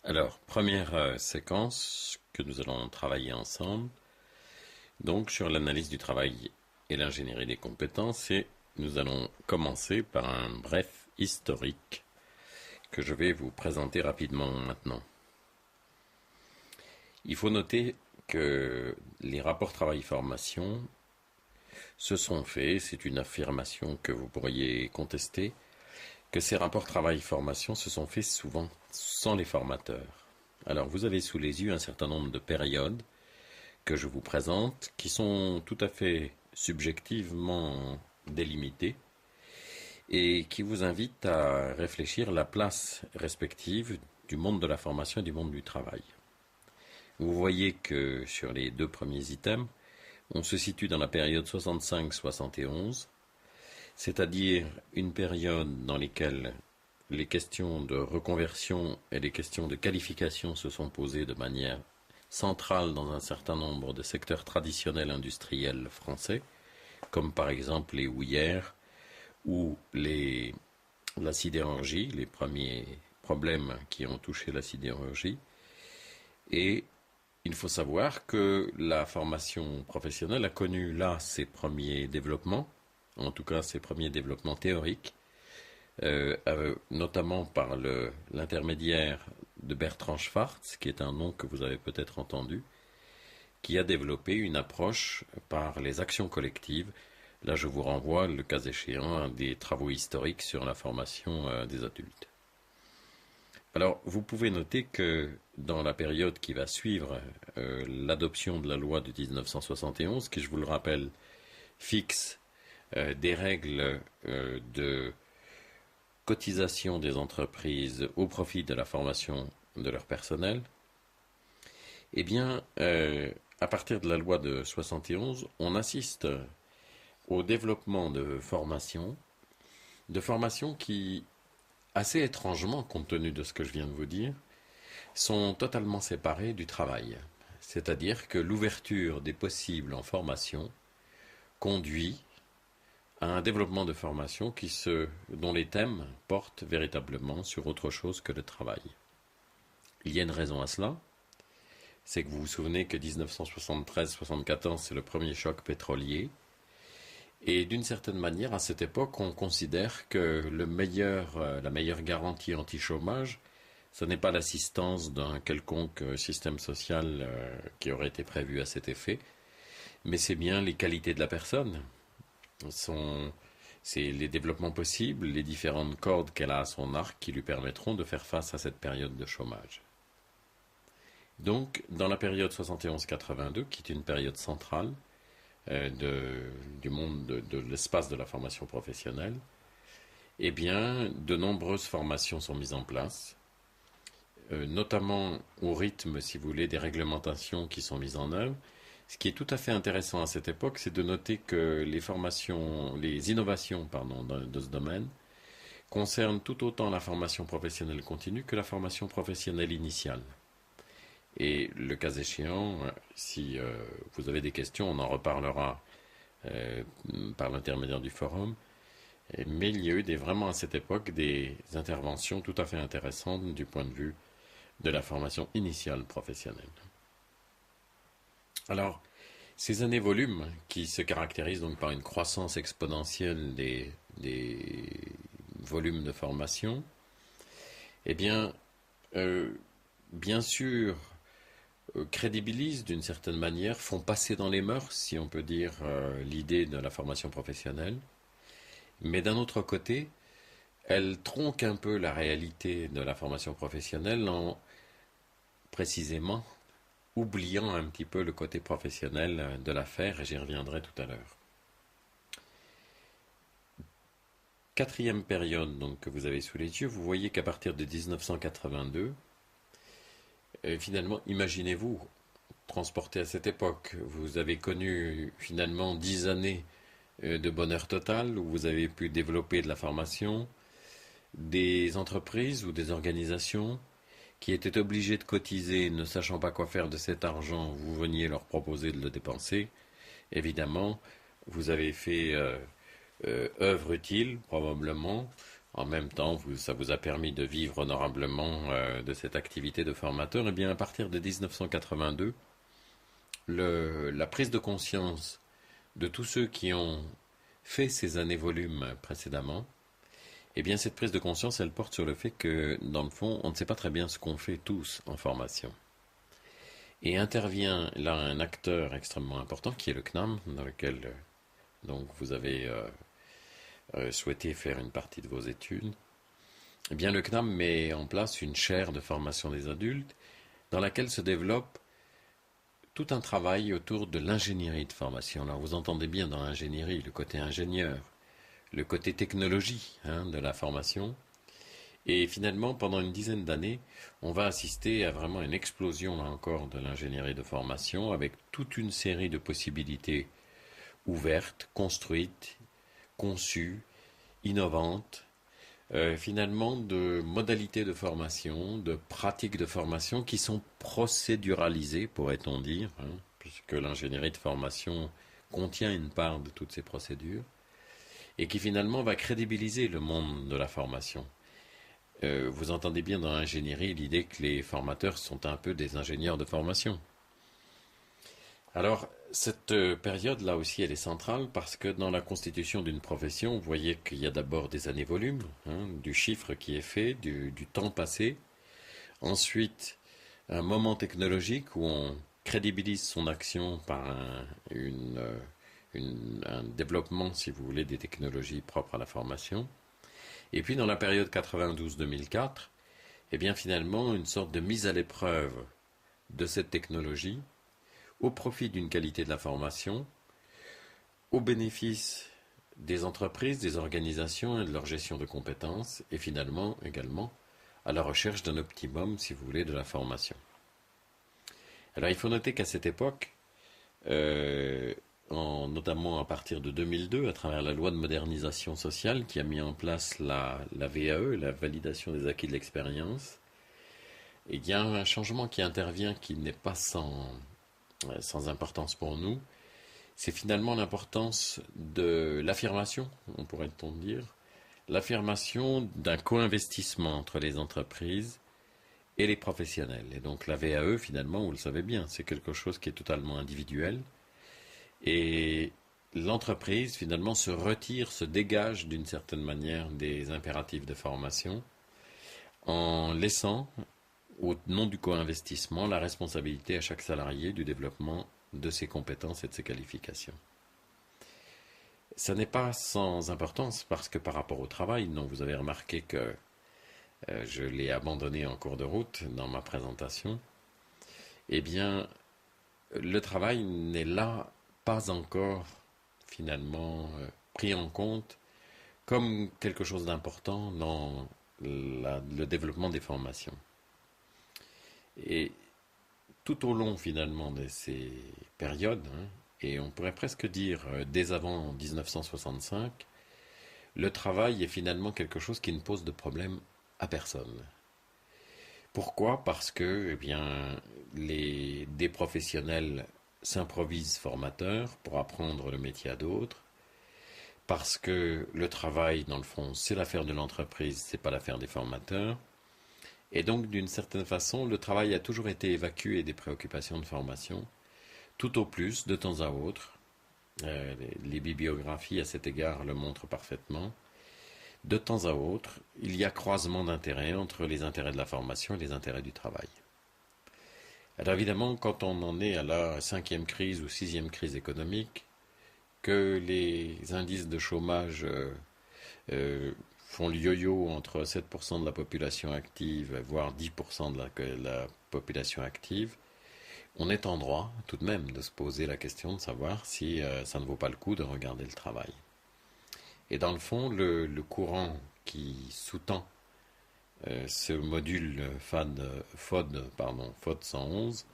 Alors, première séquence que nous allons travailler ensemble, donc sur l'analyse du travail et l'ingénierie des compétences, et nous allons commencer par un bref historique que je vais vous présenter rapidement maintenant. Il faut noter que les rapports travail-formation se sont faits, c'est une affirmation que vous pourriez contester, que ces rapports travail-formation se sont faits souvent sans les formateurs. Alors vous avez sous les yeux un certain nombre de périodes que je vous présente qui sont tout à fait subjectivement délimitées et qui vous invitent à réfléchir la place respective du monde de la formation et du monde du travail. Vous voyez que sur les deux premiers items, on se situe dans la période 65-71, c'est-à-dire une période dans laquelle les questions de reconversion et les questions de qualification se sont posées de manière centrale dans un certain nombre de secteurs traditionnels industriels français, comme par exemple les houillères ou la sidérurgie, les premiers problèmes qui ont touché la sidérurgie. Et il faut savoir que la formation professionnelle a connu là ses premiers développements, en tout cas ses premiers développements théoriques, notamment par l'intermédiaire de Bertrand Schwartz, qui est un nom que vous avez peut-être entendu, qui a développé une approche par les actions collectives. Là, je vous renvoie, le cas échéant, à des travaux historiques sur la formation des adultes. Alors, vous pouvez noter que dans la période qui va suivre l'adoption de la loi de 1971, qui, je vous le rappelle, fixe des règles de cotisation des entreprises au profit de la formation de leur personnel, eh bien, à partir de la loi de 71, on assiste au développement de formations qui, assez étrangement, compte tenu de ce que je viens de vous dire, sont totalement séparées du travail. C'est-à-dire que l'ouverture des possibles en formation conduit à un développement de formation dont les thèmes portent véritablement sur autre chose que le travail. Il y a une raison à cela, c'est que vous vous souvenez que 1973-74, c'est le premier choc pétrolier, et d'une certaine manière, à cette époque, on considère que la meilleure garantie anti-chômage, ce n'est pas l'assistance d'un quelconque système social qui aurait été prévu à cet effet, mais c'est bien les qualités de la personne. C'est les développements possibles, les différentes cordes qu'elle a à son arc qui lui permettront de faire face à cette période de chômage. Donc, dans la période 71-82, qui est une période centrale du monde de l'espace de la formation professionnelle, eh bien, de nombreuses formations sont mises en place, notamment au rythme, si vous voulez, des réglementations qui sont mises en œuvre. Ce qui est tout à fait intéressant à cette époque, c'est de noter que les innovations, de ce domaine concernent tout autant la formation professionnelle continue que la formation professionnelle initiale. Et le cas échéant, si vous avez des questions, on en reparlera par l'intermédiaire du forum. Mais il y a eu vraiment à cette époque des interventions tout à fait intéressantes du point de vue de la formation initiale professionnelle. Alors, ces années volumes, qui se caractérisent donc par une croissance exponentielle des volumes de formation, eh bien sûr, crédibilisent d'une certaine manière, font passer dans les mœurs, si on peut dire, l'idée de la formation professionnelle, mais d'un autre côté, elles tronquent un peu la réalité de la formation professionnelle en précisément oubliant un petit peu le côté professionnel de l'affaire, et j'y reviendrai tout à l'heure. Quatrième période donc, que vous avez sous les yeux, vous voyez qu'à partir de 1982, finalement, imaginez-vous, transporté à cette époque, vous avez connu finalement 10 années de bonheur total, où vous avez pu développer de la formation, des entreprises ou des organisations qui étaient obligés de cotiser, ne sachant pas quoi faire de cet argent, vous veniez leur proposer de le dépenser. Évidemment, vous avez fait œuvre utile, probablement, en même temps, ça vous a permis de vivre honorablement de cette activité de formateur. Eh bien, à partir de 1982, la prise de conscience de tous ceux qui ont fait ces années volumes précédemment, eh bien, cette prise de conscience, elle porte sur le fait que, dans le fond, on ne sait pas très bien ce qu'on fait tous en formation. Et intervient là un acteur extrêmement important qui est le CNAM, dans lequel donc vous avez souhaité faire une partie de vos études. Eh bien, le CNAM met en place une chaire de formation des adultes dans laquelle se développe tout un travail autour de l'ingénierie de formation. Alors, vous entendez bien dans l'ingénierie le côté ingénieur, le côté technologie de la formation. Et finalement, pendant une dizaine d'années, on va assister à vraiment une explosion, là encore, de l'ingénierie de formation avec toute une série de possibilités ouvertes, construites, conçues, innovantes, finalement de modalités de formation, de pratiques de formation qui sont procéduralisées, pourrait-on dire, puisque l'ingénierie de formation contient une part de toutes ces procédures, et qui finalement va crédibiliser le monde de la formation. Vous entendez bien dans l'ingénierie l'idée que les formateurs sont un peu des ingénieurs de formation. Alors, cette période là aussi, elle est centrale parce que dans la constitution d'une profession, vous voyez qu'il y a d'abord des années-volumes, du chiffre qui est fait, du temps passé. Ensuite, un moment technologique où on crédibilise son action par un développement, si vous voulez, des technologies propres à la formation. Et puis dans la période 92-2004, eh bien finalement une sorte de mise à l'épreuve de cette technologie au profit d'une qualité de la formation, au bénéfice des entreprises, des organisations et de leur gestion de compétences, et finalement également à la recherche d'un optimum, si vous voulez, de la formation. Alors il faut noter qu'à cette époque, notamment à partir de 2002, à travers la loi de modernisation sociale qui a mis en place la VAE, la validation des acquis de l'expérience, et il y a un changement qui intervient qui n'est pas sans importance pour nous. C'est finalement l'importance de l'affirmation, on pourrait-on dire, l'affirmation d'un co-investissement entre les entreprises et les professionnels. Et donc la VAE, finalement, vous le savez bien, c'est quelque chose qui est totalement individuel. Et l'entreprise, finalement, se retire, se dégage d'une certaine manière des impératifs de formation en laissant, au nom du co-investissement, la responsabilité à chaque salarié du développement de ses compétences et de ses qualifications. Ça n'est pas sans importance parce que par rapport au travail, non, vous avez remarqué que je l'ai abandonné en cours de route dans ma présentation, eh bien, le travail n'est là pas encore finalement pris en compte comme quelque chose d'important dans le développement des formations. Et tout au long finalement de ces périodes, et on pourrait presque dire dès avant 1965, le travail est finalement quelque chose qui ne pose de problème à personne. Pourquoi? Parce que eh bien, des professionnels s'improvisent formateurs pour apprendre le métier à d'autres, parce que le travail, dans le fond, c'est l'affaire de l'entreprise, c'est pas l'affaire des formateurs. Et donc, d'une certaine façon, le travail a toujours été évacué des préoccupations de formation, tout au plus, de temps à autre. Les bibliographies à cet égard le montrent parfaitement. De temps à autre, il y a croisement d'intérêts entre les intérêts de la formation et les intérêts du travail. Alors évidemment, quand on en est à la 5e crise ou 6e crise économique, que les indices de chômage font le yo-yo entre 7% de la population active, voire 10% de la population active, on est en droit tout de même de se poser la question de savoir si ça ne vaut pas le coup de regarder le travail. Et dans le fond, le courant qui sous-tend ce module FOD 111,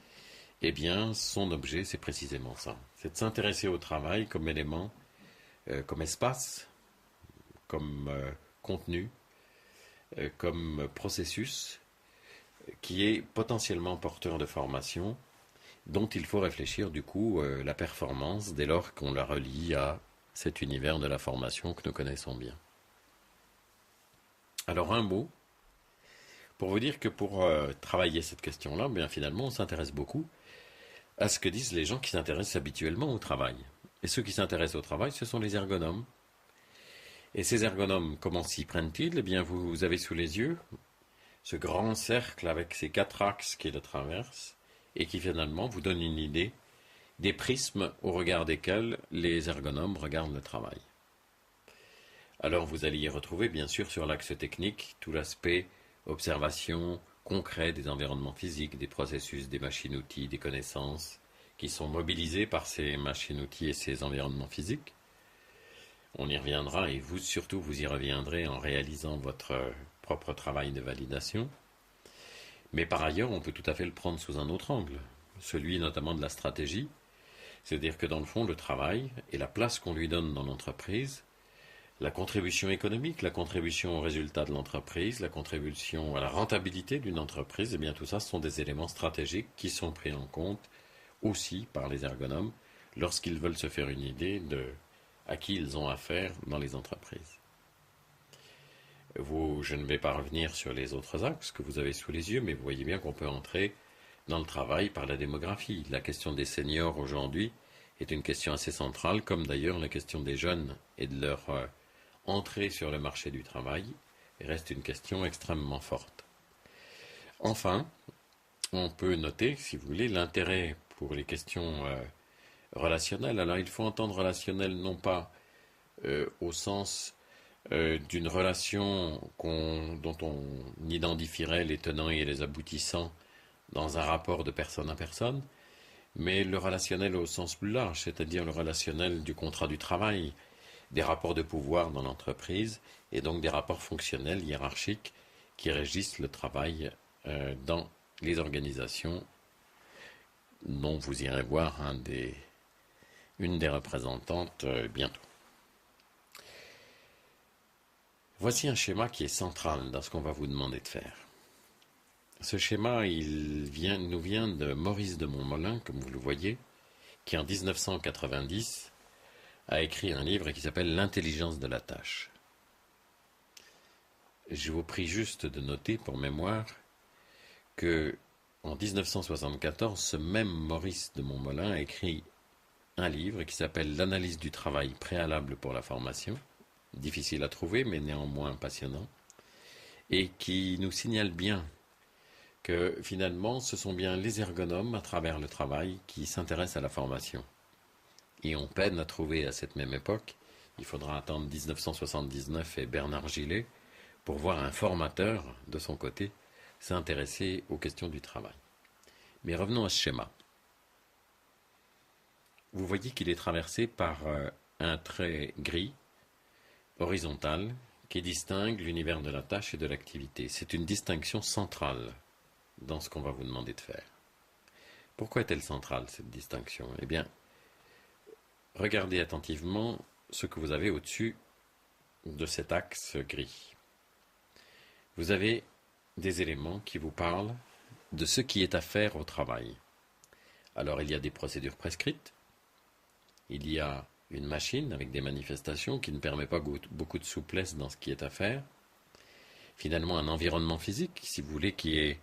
eh bien, son objet, c'est précisément ça. C'est de s'intéresser au travail comme élément, comme espace, comme contenu, comme processus qui est potentiellement porteur de formation, dont il faut réfléchir du coup la performance dès lors qu'on la relie à cet univers de la formation que nous connaissons bien. Alors un mot pour vous dire que pour travailler cette question-là, bien finalement, on s'intéresse beaucoup à ce que disent les gens qui s'intéressent habituellement au travail. Et ceux qui s'intéressent au travail, ce sont les ergonomes. Et ces ergonomes, comment s'y prennent-ils? Eh bien, vous avez sous les yeux ce grand cercle avec ces quatre axes qui le traversent et qui finalement vous donne une idée des prismes au regard desquels les ergonomes regardent le travail. Alors vous allez y retrouver bien sûr sur l'axe technique tout l'aspect observation concret des environnements physiques, des processus, des machines-outils, des connaissances qui sont mobilisées par ces machines-outils et ces environnements physiques. On y reviendra et vous surtout vous y reviendrez en réalisant votre propre travail de validation. Mais par ailleurs, on peut tout à fait le prendre sous un autre angle, celui notamment de la stratégie, c'est-à-dire que dans le fond, le travail et la place qu'on lui donne dans l'entreprise, la contribution économique, la contribution au résultat de l'entreprise, la contribution à la rentabilité d'une entreprise, eh bien tout ça ce sont des éléments stratégiques qui sont pris en compte aussi par les ergonomes lorsqu'ils veulent se faire une idée de à qui ils ont affaire dans les entreprises. Je ne vais pas revenir sur les autres axes que vous avez sous les yeux, mais vous voyez bien qu'on peut entrer dans le travail par la démographie. La question des seniors aujourd'hui est une question assez centrale, comme d'ailleurs la question des jeunes et de leur entrée sur le marché du travail reste une question extrêmement forte. Enfin, on peut noter, si vous voulez, l'intérêt pour les questions relationnelles. Alors il faut entendre relationnel non pas au sens d'une relation dont on identifierait les tenants et les aboutissants dans un rapport de personne à personne, mais le relationnel au sens plus large, c'est-à-dire le relationnel du contrat du travail, des rapports de pouvoir dans l'entreprise et donc des rapports fonctionnels hiérarchiques qui régissent le travail dans les organisations dont vous irez voir une des représentantes bientôt. Voici un schéma qui est central dans ce qu'on va vous demander de faire. Ce schéma, nous vient de Maurice de Montmolin, comme vous le voyez, qui en 1990 a écrit un livre qui s'appelle L'intelligence de la tâche. Je vous prie juste de noter pour mémoire que en 1974, ce même Maurice de Montmolin a écrit un livre qui s'appelle L'analyse du travail préalable pour la formation, difficile à trouver mais néanmoins passionnant, et qui nous signale bien que finalement ce sont bien les ergonomes à travers le travail qui s'intéressent à la formation. Et on peine à trouver à cette même époque, il faudra attendre 1979 et Bernard Gillet pour voir un formateur de son côté s'intéresser aux questions du travail. Mais revenons à ce schéma. Vous voyez qu'il est traversé par un trait gris, horizontal, qui distingue l'univers de la tâche et de l'activité. C'est une distinction centrale dans ce qu'on va vous demander de faire. Pourquoi est-elle centrale, cette distinction? Eh bien, regardez attentivement ce que vous avez au-dessus de cet axe gris. Vous avez des éléments qui vous parlent de ce qui est à faire au travail. Alors, il y a des procédures prescrites, il y a une machine avec des manifestations qui ne permet pas beaucoup de souplesse dans ce qui est à faire. Finalement, un environnement physique, si vous voulez, qui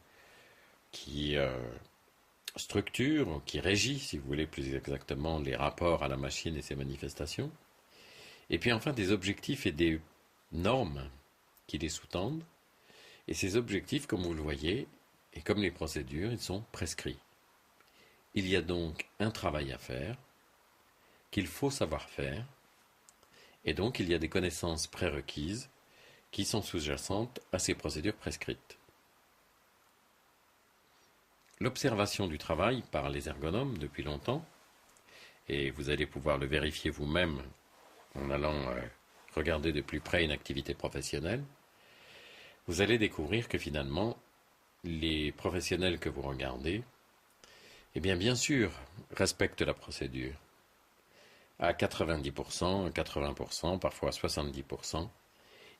structure, qui régit, si vous voulez plus exactement, les rapports à la machine et ses manifestations. Et puis enfin, des objectifs et des normes qui les sous-tendent. Et ces objectifs, comme vous le voyez, et comme les procédures, ils sont prescrits. Il y a donc un travail à faire, qu'il faut savoir faire, et donc il y a des connaissances prérequises qui sont sous-jacentes à ces procédures prescrites. L'observation du travail par les ergonomes depuis longtemps, et vous allez pouvoir le vérifier vous-même en allant regarder de plus près une activité professionnelle, vous allez découvrir que finalement, les professionnels que vous regardez, eh bien sûr, respectent la procédure. À 90%, à 80%, parfois à 70%,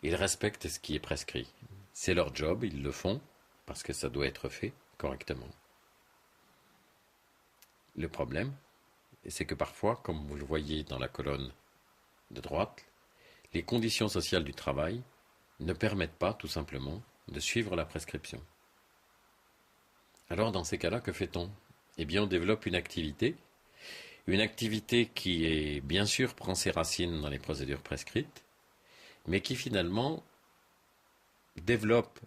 ils respectent ce qui est prescrit. C'est leur job, ils le font, parce que ça doit être fait correctement. Le problème, c'est que parfois, comme vous le voyez dans la colonne de droite, les conditions sociales du travail ne permettent pas, tout simplement, de suivre la prescription. Alors, dans ces cas-là, que fait-on? Eh bien, on développe une activité qui est, bien sûr, prend ses racines dans les procédures prescrites, mais qui finalement développe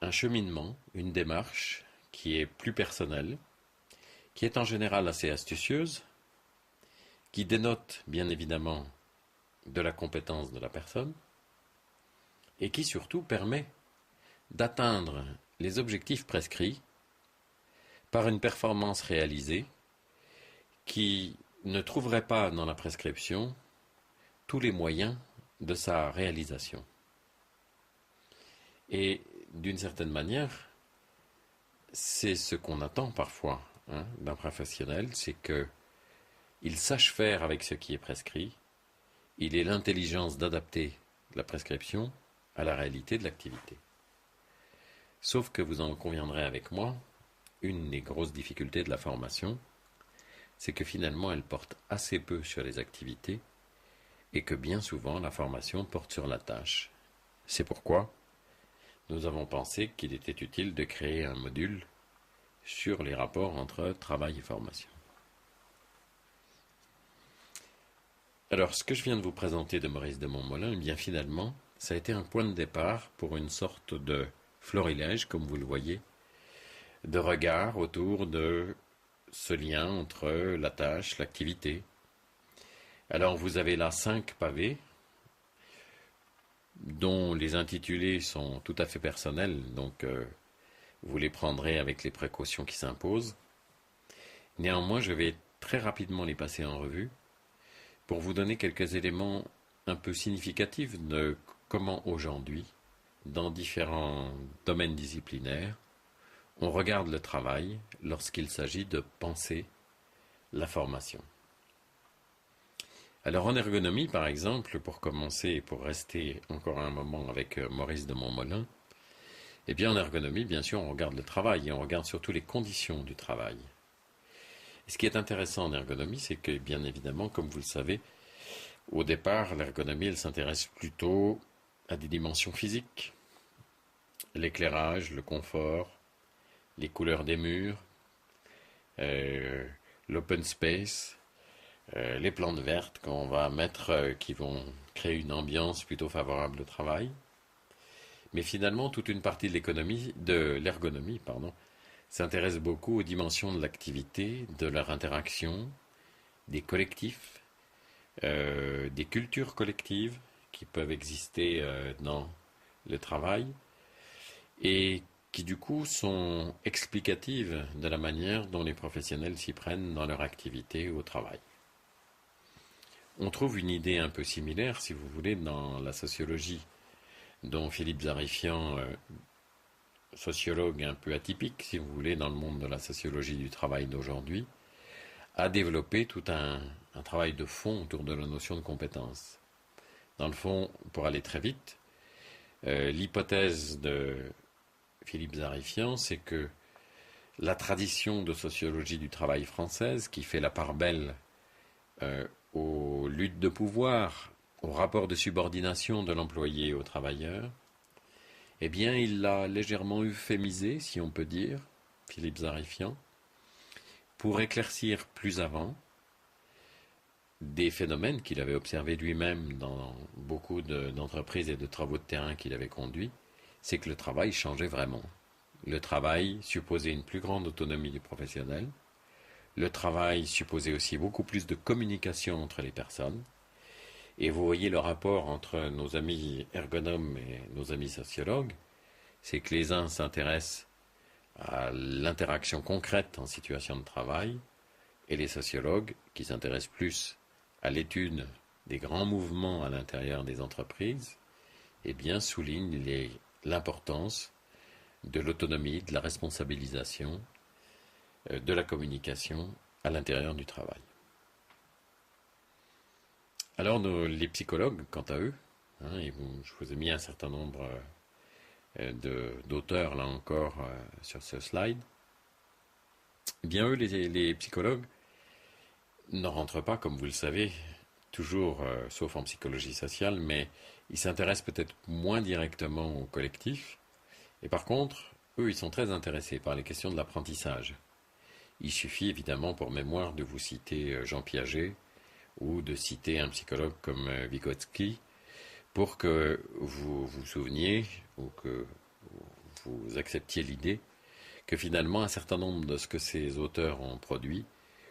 un cheminement, une démarche qui est plus personnelle, qui est en général assez astucieuse, qui dénote bien évidemment de la compétence de la personne, et qui surtout permet d'atteindre les objectifs prescrits par une performance réalisée qui ne trouverait pas dans la prescription tous les moyens de sa réalisation. Et d'une certaine manière, c'est ce qu'on attend parfois d'un professionnel, c'est qu'il sache faire avec ce qui est prescrit, il ait l'intelligence d'adapter la prescription à la réalité de l'activité. Sauf que vous en conviendrez avec moi, une des grosses difficultés de la formation, c'est que finalement elle porte assez peu sur les activités et que bien souvent la formation porte sur la tâche. C'est pourquoi nous avons pensé qu'il était utile de créer un module sur les rapports entre travail et formation. Alors, ce que je viens de vous présenter de Maurice de Montmollin, eh bien finalement, ça a été un point de départ pour une sorte de florilège, comme vous le voyez, de regard autour de ce lien entre la tâche, l'activité. Alors, vous avez là 5 pavés, dont les intitulés sont tout à fait personnels, donc vous les prendrez avec les précautions qui s'imposent. Néanmoins, je vais très rapidement les passer en revue pour vous donner quelques éléments un peu significatifs de comment aujourd'hui, dans différents domaines disciplinaires, on regarde le travail lorsqu'il s'agit de penser la formation. Alors en ergonomie, par exemple, pour commencer et pour rester encore un moment avec Maurice de Montmollin, eh bien en ergonomie, bien sûr, on regarde le travail et on regarde surtout les conditions du travail. Et ce qui est intéressant en ergonomie, c'est que, bien évidemment, comme vous le savez, au départ, l'ergonomie, elle s'intéresse plutôt à des dimensions physiques, l'éclairage, le confort, les couleurs des murs, l'open space, les plantes vertes qu'on va mettre, qui vont créer une ambiance plutôt favorable au travail. Mais finalement, toute une partie de l'ergonomie, s'intéresse beaucoup aux dimensions de l'activité, de leur interaction, des collectifs, des cultures collectives qui peuvent exister dans le travail et qui du coup sont explicatives de la manière dont les professionnels s'y prennent dans leur activité au travail. On trouve une idée un peu similaire, si vous voulez, dans la sociologie, dont Philippe Zarifian, sociologue un peu atypique, si vous voulez, dans le monde de la sociologie du travail d'aujourd'hui, a développé tout un travail de fond autour de la notion de compétence. Dans le fond, pour aller très vite, l'hypothèse de Philippe Zarifian, c'est que la tradition de sociologie du travail française, qui fait la part belle aux luttes de pouvoir, au rapport de subordination de l'employé au travailleur, eh bien, il l'a légèrement euphémisé, si on peut dire, Philippe Zarifian, pour éclaircir plus avant des phénomènes qu'il avait observés lui-même dans beaucoup d'entreprises et de travaux de terrain qu'il avait conduits, c'est que le travail changeait vraiment. Le travail supposait une plus grande autonomie du professionnel. Le travail supposait aussi beaucoup plus de communication entre les personnes. Et vous voyez le rapport entre nos amis ergonomes et nos amis sociologues, c'est que les uns s'intéressent à l'interaction concrète en situation de travail, et les sociologues, qui s'intéressent plus à l'étude des grands mouvements à l'intérieur des entreprises, eh bien soulignent l'importance de l'autonomie, de la responsabilisation, de la communication à l'intérieur du travail. Alors les psychologues, quant à eux, je vous ai mis un certain nombre d'auteurs là encore sur ce slide, eh bien eux, les psychologues, ne rentrent pas, comme vous le savez, toujours, sauf en psychologie sociale, mais Ils s'intéressent peut-être moins directement au collectif, et par contre, eux, ils sont très intéressés par les questions de l'apprentissage. Il suffit évidemment pour mémoire de vous citer Jean Piaget ou de citer un psychologue comme Vygotsky pour que vous vous souveniez ou que vous acceptiez l'idée que finalement un certain nombre de ce que ces auteurs ont produit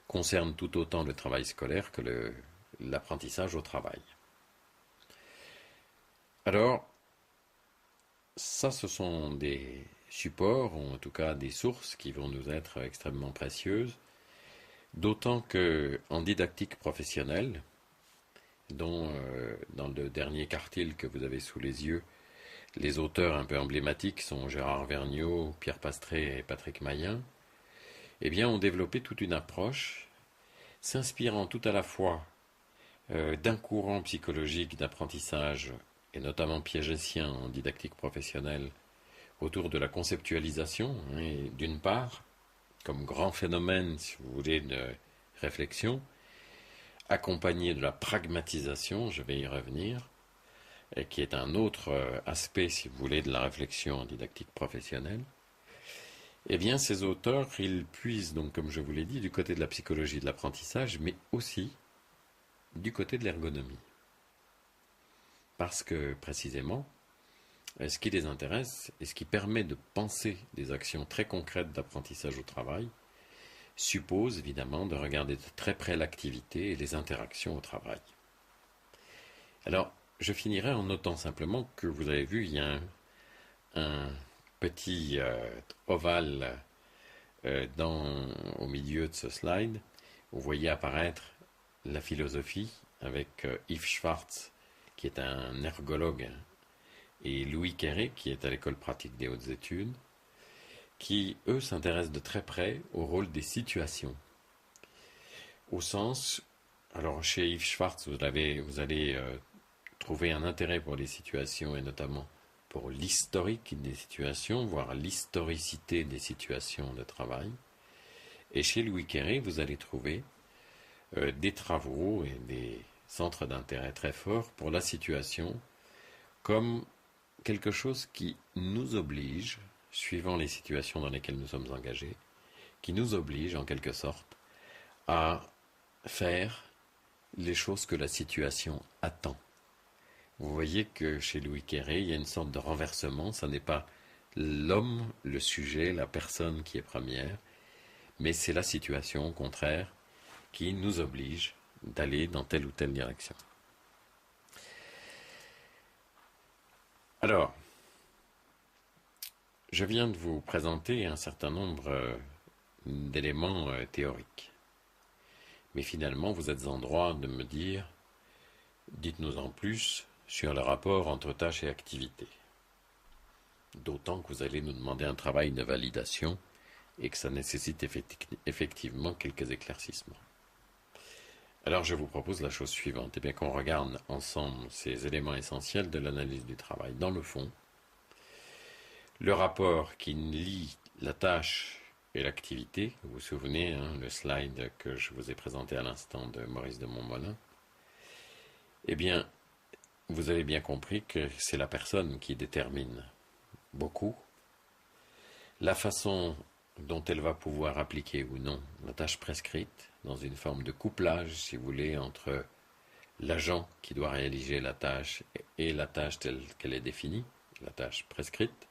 concerne tout autant le travail scolaire que l'apprentissage au travail. Alors, ça, ce sont des supports, ou en tout cas des sources qui vont nous être extrêmement précieuses, d'autant que en didactique professionnelle, dont dans le dernier quartile que vous avez sous les yeux, les auteurs un peu emblématiques sont Gérard Vergniaud, Pierre Pastré et Patrick Mayen, eh bien, ont développé toute une approche s'inspirant tout à la fois d'un courant psychologique d'apprentissage, et notamment piagétien en didactique professionnelle, autour de la conceptualisation, et d'une part, comme grand phénomène, si vous voulez, de réflexion, accompagné de la pragmatisation, je vais y revenir, et qui est un autre aspect, si vous voulez, de la réflexion en didactique professionnelle. Eh bien, ces auteurs, ils puisent donc, comme je vous l'ai dit, du côté de la psychologie de l'apprentissage, mais aussi du côté de l'ergonomie. Parce que, précisément, ce qui les intéresse et ce qui permet de penser des actions très concrètes d'apprentissage au travail suppose évidemment de regarder de très près l'activité et les interactions au travail. Alors, je finirai en notant simplement que vous avez vu, il y a un petit ovale au milieu de ce slide. Vous voyez apparaître la philosophie avec Yves Schwartz, qui est un ergologue, et Louis Quéré, qui est à l'école pratique des hautes études, qui, eux, s'intéressent de très près au rôle des situations. Au sens, alors chez Yves Schwartz, vous allez trouver un intérêt pour les situations, et notamment pour l'historique des situations, voire l'historicité des situations de travail. Et chez Louis Quéré, vous allez trouver des travaux et des centres d'intérêt très forts pour la situation comme quelque chose qui nous oblige, suivant les situations dans lesquelles nous sommes engagés, qui nous oblige en quelque sorte à faire les choses que la situation attend. Vous voyez que chez Louis Quéré, il y a une sorte de renversement, ça n'est pas l'homme, le sujet, la personne qui est première, mais c'est la situation, au contraire, qui nous oblige d'aller dans telle ou telle direction. Alors, je viens de vous présenter un certain nombre d'éléments théoriques. Mais finalement, vous êtes en droit de me dire, dites-nous en plus sur le rapport entre tâches et activités. D'autant que vous allez nous demander un travail de validation et que ça nécessite effectivement quelques éclaircissements. Alors je vous propose la chose suivante, eh bien qu'on regarde ensemble ces éléments essentiels de l'analyse du travail. Dans le fond, le rapport qui lie la tâche et l'activité, vous vous souvenez, le slide que je vous ai présenté à l'instant de Maurice de Montmolin, eh bien, vous avez bien compris que c'est la personne qui détermine beaucoup la façon dont elle va pouvoir appliquer ou non la tâche prescrite, dans une forme de couplage, si vous voulez, entre l'agent qui doit réaliser la tâche et la tâche telle qu'elle est définie, la tâche prescrite.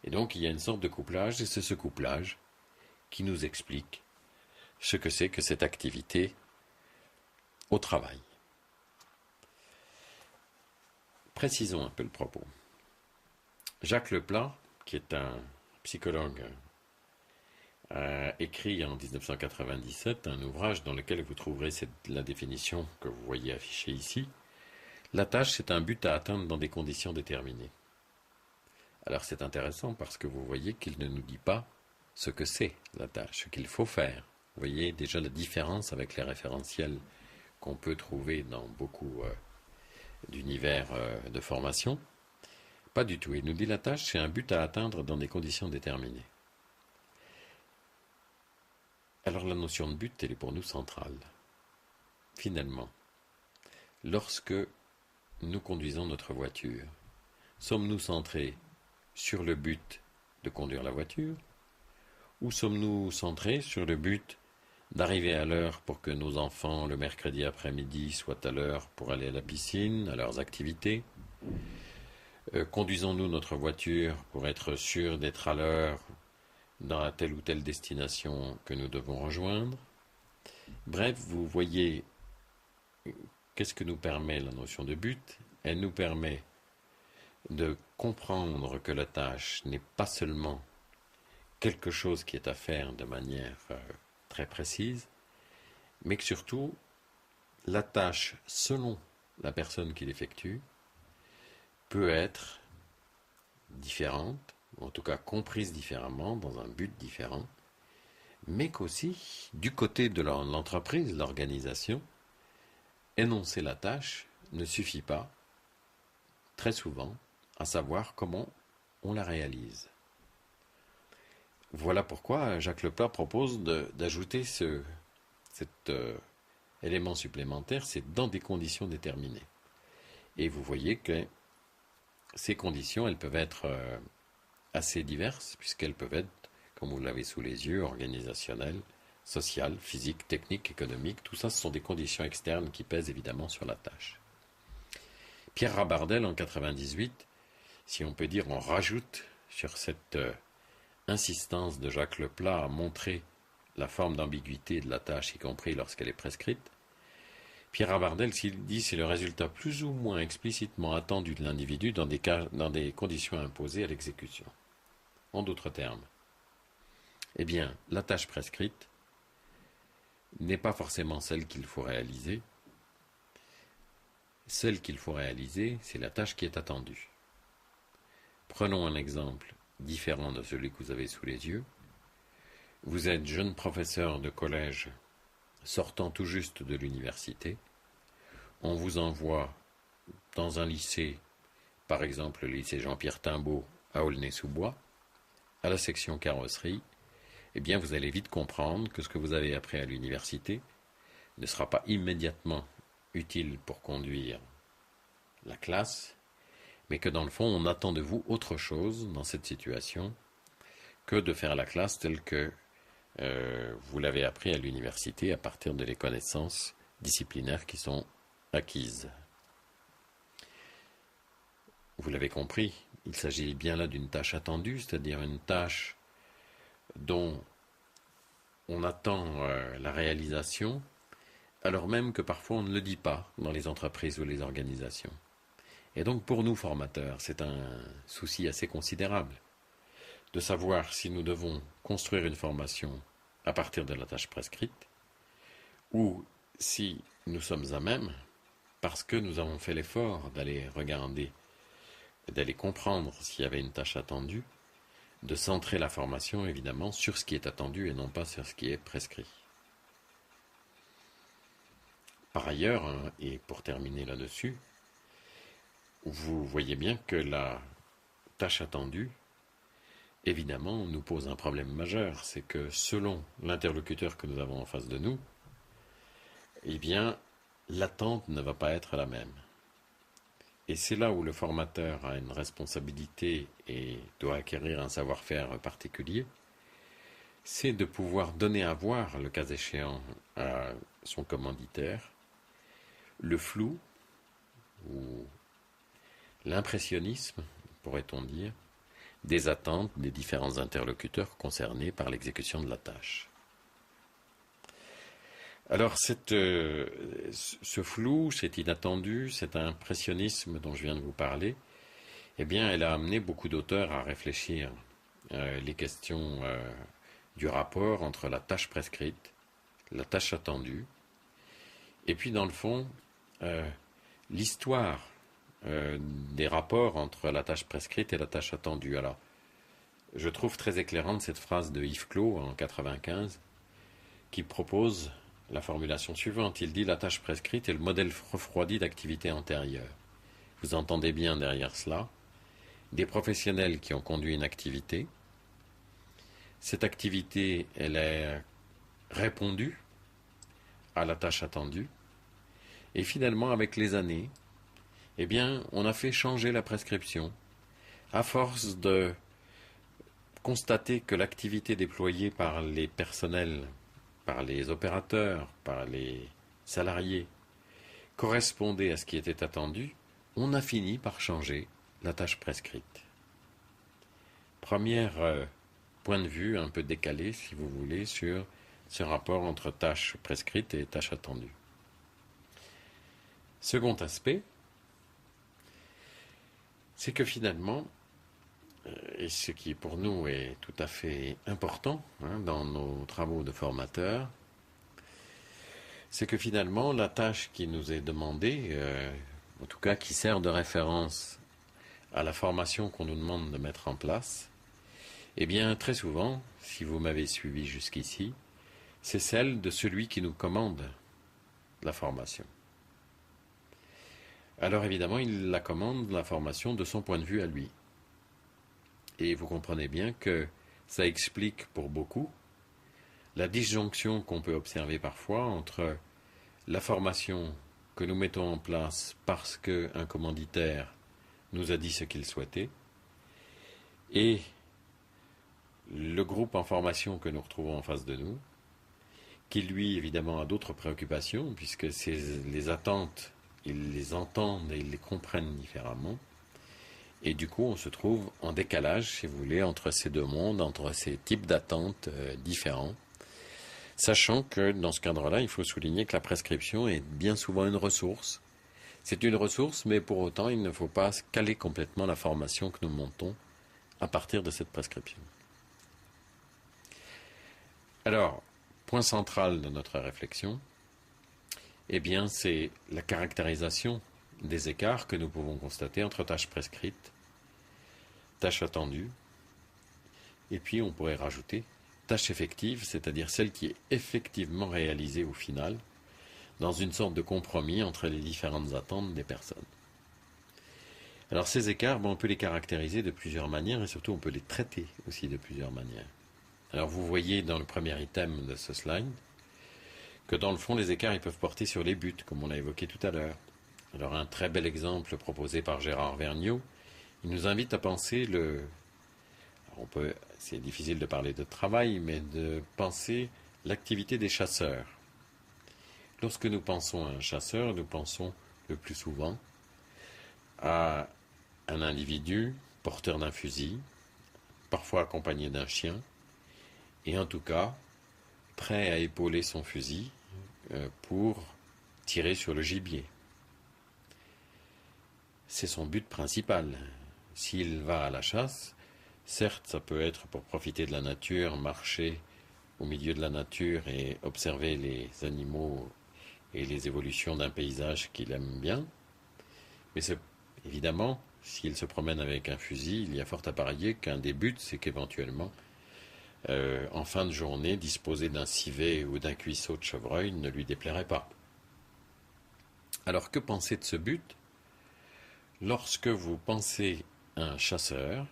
Et donc il y a une sorte de couplage, et c'est ce couplage qui nous explique ce que c'est que cette activité au travail. Précisons un peu le propos. Jacques Leplat, qui est un psychologue, a écrit en 1997 un ouvrage dans lequel vous trouverez la définition que vous voyez affichée ici. La tâche, c'est un but à atteindre dans des conditions déterminées. Alors c'est intéressant parce que vous voyez qu'il ne nous dit pas ce que c'est la tâche, ce qu'il faut faire. Vous voyez déjà la différence avec les référentiels qu'on peut trouver dans beaucoup d'univers de formation. Pas du tout. Il nous dit la tâche, c'est un but à atteindre dans des conditions déterminées. Alors la notion de but, elle est pour nous centrale. Finalement, lorsque nous conduisons notre voiture? Sommes-nous centrés sur le but de conduire la voiture ou sommes-nous centrés sur le but d'arriver à l'heure pour que nos enfants, le mercredi après-midi, soient à l'heure pour aller à la piscine, à leurs activités? Conduisons-nous notre voiture pour être sûrs d'être à l'heure dans la telle ou telle destination que nous devons rejoindre? Bref, vous voyez, qu'est-ce que nous permet la notion de but? Elle nous permet de comprendre que la tâche n'est pas seulement quelque chose qui est à faire de manière très précise, mais que surtout, la tâche, selon la personne qui l'effectue, peut être différente, ou en tout cas comprise différemment, dans un but différent, mais qu'aussi, du côté de l'entreprise, l'organisation, énoncer la tâche ne suffit pas, très souvent, à savoir comment on la réalise. Voilà pourquoi Jacques Leplat propose d'ajouter cet élément supplémentaire, c'est dans des conditions déterminées. Et vous voyez que ces conditions, elles peuvent être assez diverses, puisqu'elles peuvent être, comme vous l'avez sous les yeux, organisationnelles, sociales, physiques, techniques, économiques. Tout ça, ce sont des conditions externes qui pèsent évidemment sur la tâche. Pierre Rabardel, en 1998, si on peut dire, on rajoute sur cette insistance de Jacques Leplat à montrer la forme d'ambiguïté de la tâche, y compris lorsqu'elle est prescrite. Pierre Rabardel, s'il dit, c'est le résultat plus ou moins explicitement attendu de l'individu dans des conditions imposées à l'exécution. En d'autres termes, eh bien, la tâche prescrite n'est pas forcément celle qu'il faut réaliser. Celle qu'il faut réaliser, c'est la tâche qui est attendue. Prenons un exemple différent de celui que vous avez sous les yeux. Vous êtes jeune professeur de collège sortant tout juste de l'université. On vous envoie dans un lycée, par exemple le lycée Jean-Pierre Timbaud à Aulnay-sous-Bois, à la section carrosserie. Eh bien, vous allez vite comprendre que ce que vous avez appris à l'université ne sera pas immédiatement utile pour conduire la classe, mais que dans le fond, on attend de vous autre chose dans cette situation que de faire la classe telle que vous l'avez appris à l'université à partir de les connaissances disciplinaires qui sont acquises. Vous l'avez compris, il s'agit bien là d'une tâche attendue, c'est-à-dire une tâche dont on attend la réalisation, alors même que parfois on ne le dit pas dans les entreprises ou les organisations. Et donc pour nous formateurs, c'est un souci assez considérable de savoir si nous devons construire une formation à partir de la tâche prescrite ou si nous sommes à même, parce que nous avons fait l'effort d'aller regarder, d'aller comprendre s'il y avait une tâche attendue, de centrer la formation évidemment sur ce qui est attendu et non pas sur ce qui est prescrit. Par ailleurs, et pour terminer là-dessus, vous voyez bien que la tâche attendue, évidemment, nous pose un problème majeur. C'est que selon l'interlocuteur que nous avons en face de nous, eh bien, l'attente ne va pas être la même. Et c'est là où le formateur a une responsabilité et doit acquérir un savoir-faire particulier, c'est de pouvoir donner à voir, le cas échéant, à son commanditaire, le flou ou l'impressionnisme, pourrait-on dire, des attentes des différents interlocuteurs concernés par l'exécution de la tâche. Alors ce flou, cet inattendu, cet impressionnisme dont je viens de vous parler, eh bien, elle a amené beaucoup d'auteurs à réfléchir les questions du rapport entre la tâche prescrite, la tâche attendue, et puis dans le fond, l'histoire des rapports entre la tâche prescrite et la tâche attendue. Alors, je trouve très éclairante cette phrase de Yves Clos en 1995 qui propose la formulation suivante. Il dit: la tâche prescrite est le modèle refroidi d'activité antérieure. Vous entendez bien derrière cela des professionnels qui ont conduit une activité. Cette activité, elle est répondue à la tâche attendue. Et finalement, avec les années, eh bien, on a fait changer la prescription. À force de constater que l'activité déployée par les personnels, par les opérateurs, par les salariés, correspondait à ce qui était attendu, on a fini par changer la tâche prescrite. Premier point de vue un peu décalé, si vous voulez, sur ce rapport entre tâches prescrites et tâches attendues. Second aspect, c'est que finalement, et ce qui pour nous est tout à fait important dans nos travaux de formateurs, c'est que finalement la tâche qui nous est demandée, en tout cas qui sert de référence à la formation qu'on nous demande de mettre en place, eh bien très souvent, si vous m'avez suivi jusqu'ici, c'est celle de celui qui nous commande la formation. Alors évidemment, il la commande, la formation, de son point de vue à lui. Et vous comprenez bien que ça explique pour beaucoup la disjonction qu'on peut observer parfois entre la formation que nous mettons en place parce qu'un commanditaire nous a dit ce qu'il souhaitait et le groupe en formation que nous retrouvons en face de nous, qui lui évidemment a d'autres préoccupations puisque les attentes, ils les entendent et ils les comprennent différemment. Et du coup, on se trouve en décalage, si vous voulez, entre ces deux mondes, entre ces types d'attentes différents. Sachant que dans ce cadre-là, il faut souligner que la prescription est bien souvent une ressource. C'est une ressource, mais pour autant, il ne faut pas caler complètement la formation que nous montons à partir de cette prescription. Alors, point central de notre réflexion, eh bien, c'est la caractérisation des écarts que nous pouvons constater entre tâches prescrites, tâches attendues, et puis on pourrait rajouter tâche effective, c'est-à-dire celle qui est effectivement réalisée au final, dans une sorte de compromis entre les différentes attentes des personnes. Alors ces écarts, on peut les caractériser de plusieurs manières, et surtout on peut les traiter aussi de plusieurs manières. Alors vous voyez dans le premier item de ce slide, que dans le fond les écarts ils peuvent porter sur les buts, comme on l'a évoqué tout à l'heure. Alors un très bel exemple proposé par Gérard Vergniaud, il nous invite à penser c'est difficile de parler de travail, mais de penser l'activité des chasseurs. Lorsque nous pensons à un chasseur, nous pensons le plus souvent à un individu porteur d'un fusil, parfois accompagné d'un chien, et en tout cas prêt à épauler son fusil pour tirer sur le gibier. C'est son but principal. S'il va à la chasse, certes, ça peut être pour profiter de la nature, marcher au milieu de la nature et observer les animaux et les évolutions d'un paysage qu'il aime bien. Mais évidemment, s'il se promène avec un fusil, il y a fort à parier qu'un des buts, c'est qu'éventuellement, en fin de journée, disposer d'un civet ou d'un cuisseau de chevreuil ne lui déplairait pas. Alors que penser de ce but ? Lorsque vous pensez à un chasseur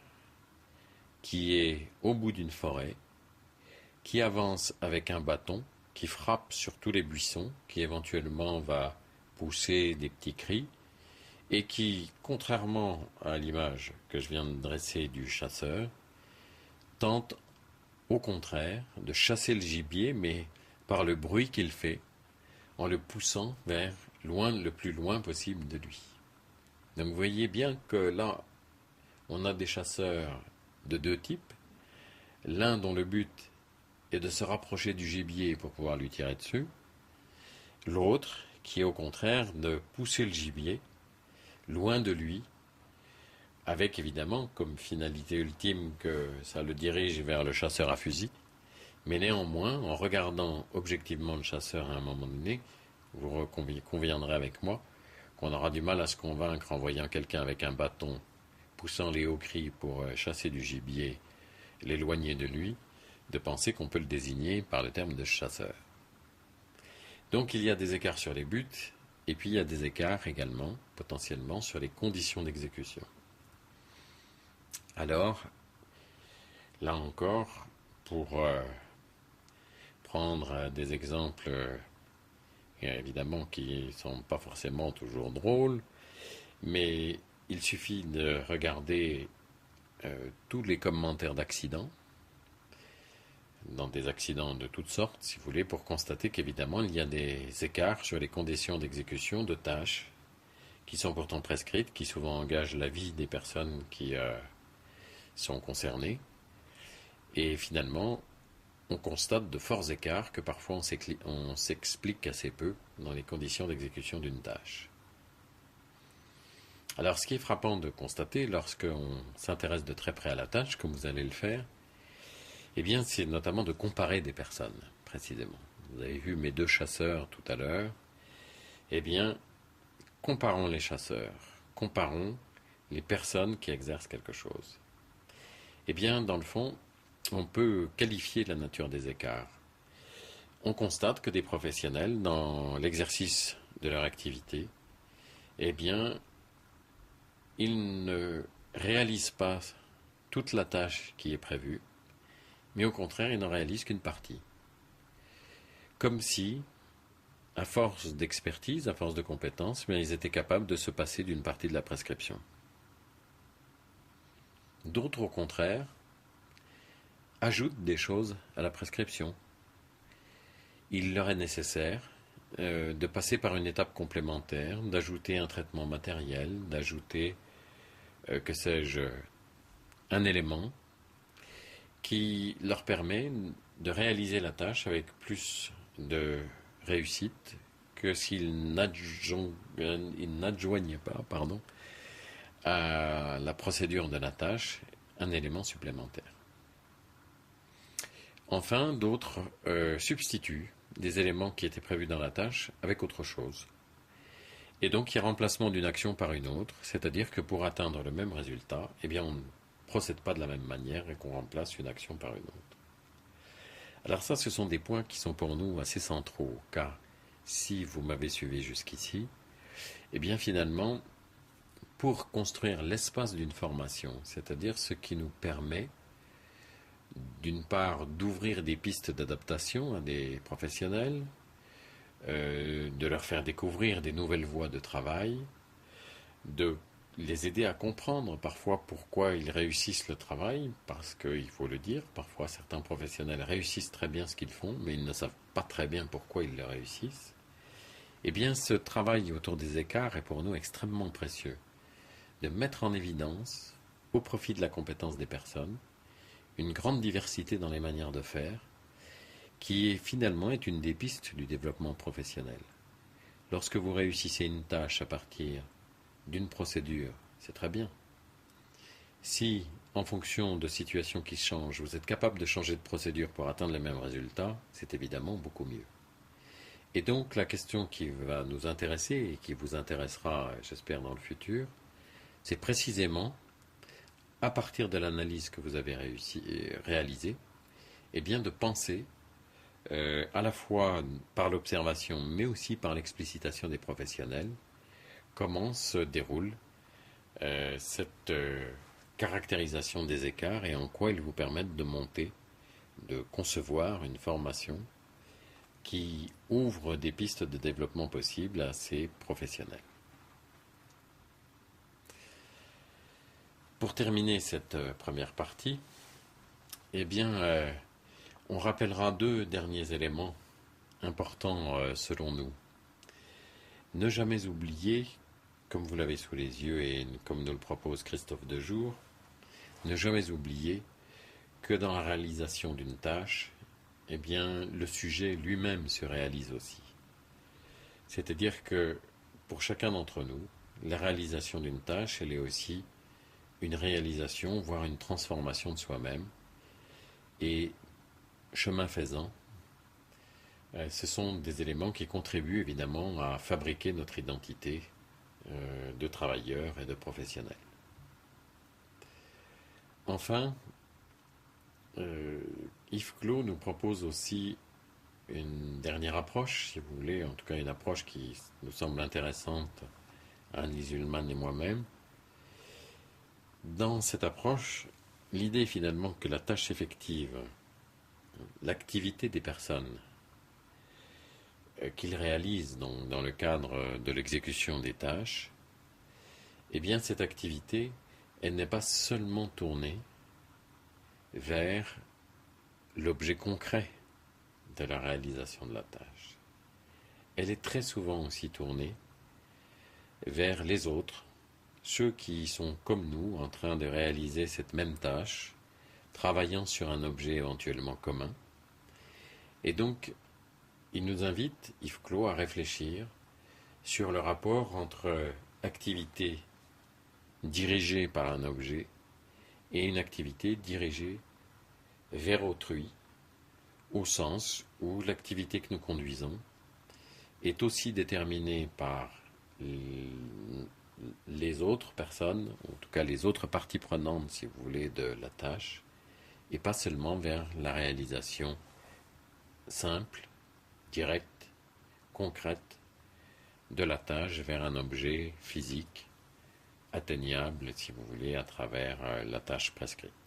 qui est au bout d'une forêt, qui avance avec un bâton, qui frappe sur tous les buissons, qui éventuellement va pousser des petits cris, et qui, contrairement à l'image que je viens de dresser du chasseur, tente au contraire de chasser le gibier, mais par le bruit qu'il fait, en le poussant vers le plus loin possible de lui. Donc vous voyez bien que là, on a des chasseurs de deux types. L'un dont le but est de se rapprocher du gibier pour pouvoir lui tirer dessus. L'autre qui est au contraire de pousser le gibier loin de lui, avec évidemment comme finalité ultime que ça le dirige vers le chasseur à fusil. Mais néanmoins, en regardant objectivement le chasseur à un moment donné, vous conviendrez avec moi qu'on aura du mal à se convaincre en voyant quelqu'un avec un bâton poussant les hauts cris pour chasser du gibier, l'éloigner de lui, de penser qu'on peut le désigner par le terme de chasseur. Donc il y a des écarts sur les buts, et puis il y a des écarts également, potentiellement, sur les conditions d'exécution. Alors, là encore, pour prendre des exemples évidemment qui ne sont pas forcément toujours drôles, Mais il suffit de regarder tous les commentaires d'accidents, dans des accidents de toutes sortes, si vous voulez, pour constater qu'évidemment, il y a des écarts sur les conditions d'exécution de tâches qui sont pourtant prescrites, qui souvent engagent la vie des personnes qui sont concernées. Et finalement, on constate de forts écarts que parfois on s'explique assez peu dans les conditions d'exécution d'une tâche. Alors, ce qui est frappant de constater lorsqu'on s'intéresse de très près à la tâche, comme vous allez le faire, eh bien, c'est notamment de comparer des personnes, précisément. Vous avez vu mes deux chasseurs tout à l'heure. Eh bien, comparons les chasseurs, comparons les personnes qui exercent quelque chose. Eh bien, dans le fond, on peut qualifier la nature des écarts. On constate que des professionnels, dans l'exercice de leur activité, eh bien, ils ne réalisent pas toute la tâche qui est prévue, mais au contraire, ils n'en réalisent qu'une partie. Comme si, à force d'expertise, à force de compétences, mais ils étaient capables de se passer d'une partie de la prescription. D'autres, au contraire, ajoutent des choses à la prescription. Il leur est nécessaire de passer par une étape complémentaire, d'ajouter un traitement matériel, d'ajouter, que sais-je, un élément qui leur permet de réaliser la tâche avec plus de réussite que s'ils n'adjoignaient pas, à la procédure de la tâche un élément supplémentaire. Enfin, d'autres substituent des éléments qui étaient prévus dans la tâche avec autre chose. Et donc, il y a remplacement d'une action par une autre, c'est-à-dire que pour atteindre le même résultat, eh bien, on ne procède pas de la même manière et qu'on remplace une action par une autre. Alors ça, ce sont des points qui sont pour nous assez centraux, car si vous m'avez suivi jusqu'ici, eh bien finalement, pour construire l'espace d'une formation, c'est-à-dire ce qui nous permet, d'une part, d'ouvrir des pistes d'adaptation à des professionnels, de leur faire découvrir des nouvelles voies de travail, de les aider à comprendre parfois pourquoi ils réussissent le travail, parce qu'il faut le dire, parfois certains professionnels réussissent très bien ce qu'ils font, mais ils ne savent pas très bien pourquoi ils le réussissent. Eh bien, ce travail autour des écarts est pour nous extrêmement précieux. De mettre en évidence, au profit de la compétence des personnes, une grande diversité dans les manières de faire, qui finalement est une des pistes du développement professionnel. Lorsque vous réussissez une tâche à partir d'une procédure, c'est très bien. Si, en fonction de situations qui changent, vous êtes capable de changer de procédure pour atteindre les mêmes résultats, c'est évidemment beaucoup mieux. Et donc, la question qui va nous intéresser et qui vous intéressera, j'espère, dans le futur, c'est précisément, à partir de l'analyse que vous avez réalisée, eh bien de penser, à la fois par l'observation, mais aussi par l'explicitation des professionnels, comment se déroule cette caractérisation des écarts et en quoi ils vous permettent de monter, de concevoir une formation qui ouvre des pistes de développement possibles à ces professionnels. Pour terminer cette première partie, eh bien, on rappellera deux derniers éléments importants selon nous. Ne jamais oublier, comme vous l'avez sous les yeux et comme nous le propose Christophe Dejour, ne jamais oublier que dans la réalisation d'une tâche, eh bien, le sujet lui-même se réalise aussi. C'est-à-dire que pour chacun d'entre nous, la réalisation d'une tâche, elle est aussi une réalisation, voire une transformation de soi-même. Et chemin faisant, ce sont des éléments qui contribuent évidemment à fabriquer notre identité de travailleur et de professionnel. Enfin, Yves Clos nous propose aussi une dernière approche, si vous voulez, en tout cas une approche qui nous semble intéressante à Anne-Lise Ullmann et moi-même. Dans cette approche, l'idée est finalement que la tâche effective, l'activité des personnes qu'ils réalisent dans le cadre de l'exécution des tâches, eh bien cette activité, elle n'est pas seulement tournée vers l'objet concret de la réalisation de la tâche. Elle est très souvent aussi tournée vers les autres, ceux qui sont comme nous en train de réaliser cette même tâche, travaillant sur un objet éventuellement commun. Et donc, il nous invite, Yves Clos, à réfléchir sur le rapport entre activité dirigée par un objet et une activité dirigée vers autrui, au sens où l'activité que nous conduisons est aussi déterminée par les autres personnes, en tout cas les autres parties prenantes, si vous voulez, de la tâche, et pas seulement vers la réalisation simple, directe, concrète de la tâche vers un objet physique atteignable, si vous voulez, à travers la tâche prescrite.